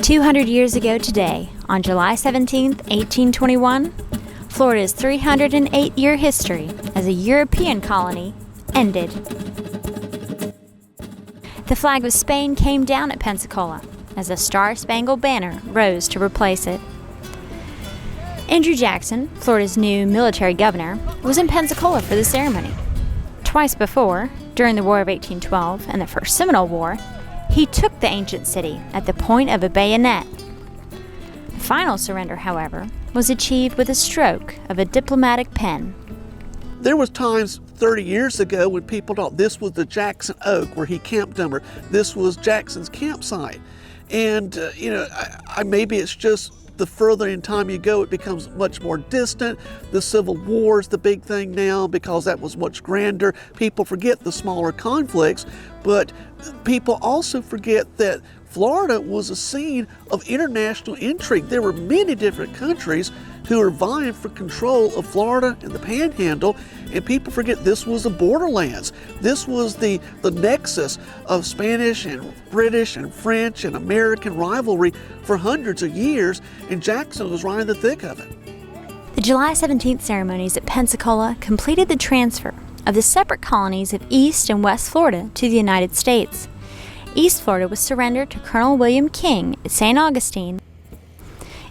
200 years ago today, on July 17, 1821, Florida's 308-year history as a European colony ended. The flag of Spain came down at Pensacola as a Star-Spangled Banner rose to replace it. Andrew Jackson, Florida's new military governor, was in Pensacola for the ceremony. Twice before, during the War of 1812 and the First Seminole War, he took the ancient city at the point of a bayonet. The final surrender, however, was achieved with a stroke of a diplomatic pen. There was times 30 years ago when people thought this was the Jackson Oak where he camped under. This was Jackson's campsite. And, maybe it's just the further in time you go, it becomes much more distant. The Civil War is the big thing now because that was much grander. People forget the smaller conflicts, but people also forget that Florida was a scene of international intrigue. There were many different countries who were vying for control of Florida and the Panhandle, and people forget this was the borderlands. This was the nexus of Spanish and British and French and American rivalry for hundreds of years, and Jackson was right in the thick of it. The July 17th ceremonies at Pensacola completed the transfer of the separate colonies of East and West Florida to the United States. East Florida was surrendered to Colonel William King at St. Augustine.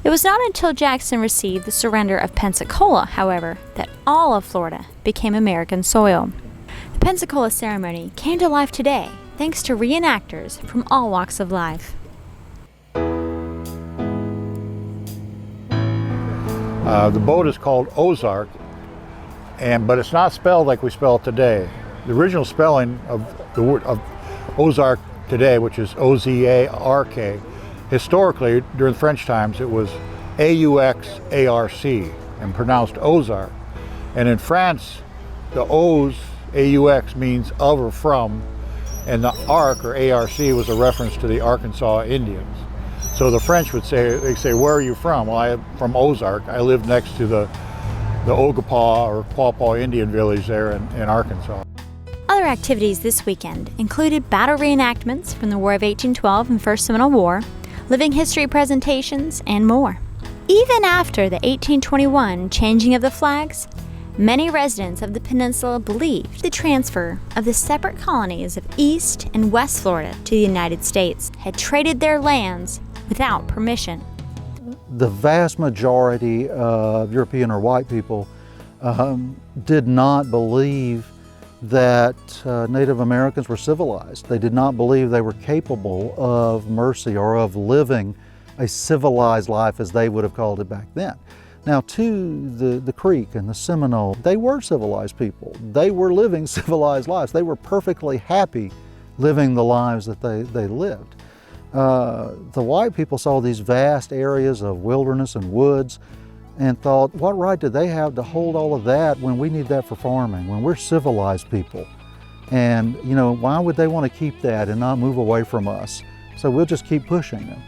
It was not until Jackson received the surrender of Pensacola, however, that all of Florida became American soil. The Pensacola ceremony came to life today thanks to reenactors from all walks of life. The boat is called Ozark, but it's not spelled like we spell it today. The original spelling of the word of Ozark today, which is O-Z-A-R-K, historically, during French times, it was A-U-X-A-R-C and pronounced Ozark. And in France, the O's, A-U-X, means of or from, and the Arc, or A-R-C, was a reference to the Arkansas Indians. So the French would say, where are you from? Well, I'm from Ozark. I live next to the Ogapaw or Quapaw Indian village there in Arkansas. Other activities this weekend included battle reenactments from the War of 1812 and First Seminole War, living history presentations, and more. Even after the 1821 changing of the flags, many residents of the peninsula believed the transfer of the separate colonies of East and West Florida to the United States had traded their lands without permission. The vast majority of European or white people did not believe that Native Americans were civilized. They did not believe they were capable of mercy or of living a civilized life as they would have called it back then. Now, to the Creek and the Seminole, they were civilized people. They were living civilized lives. They were perfectly happy living the lives that they lived. The white people saw these vast areas of wilderness and woods and thought, what right do they have to hold all of that when we need that for farming, when we're civilized people? And, why would they want to keep that and not move away from us? So we'll just keep pushing them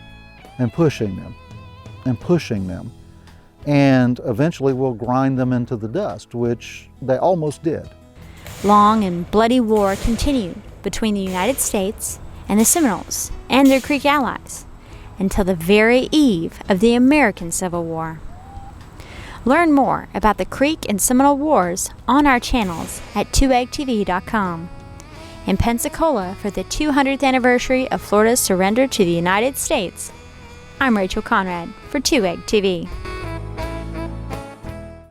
and pushing them and pushing them. And eventually we'll grind them into the dust, which they almost did. Long and bloody war continued between the United States and the Seminoles and their Creek allies until the very eve of the American Civil War. Learn more about the Creek and Seminole Wars on our channels at 2egtv.com. In Pensacola for the 200th anniversary of Florida's surrender to the United States, I'm Rachel Conrad for 2EG TV.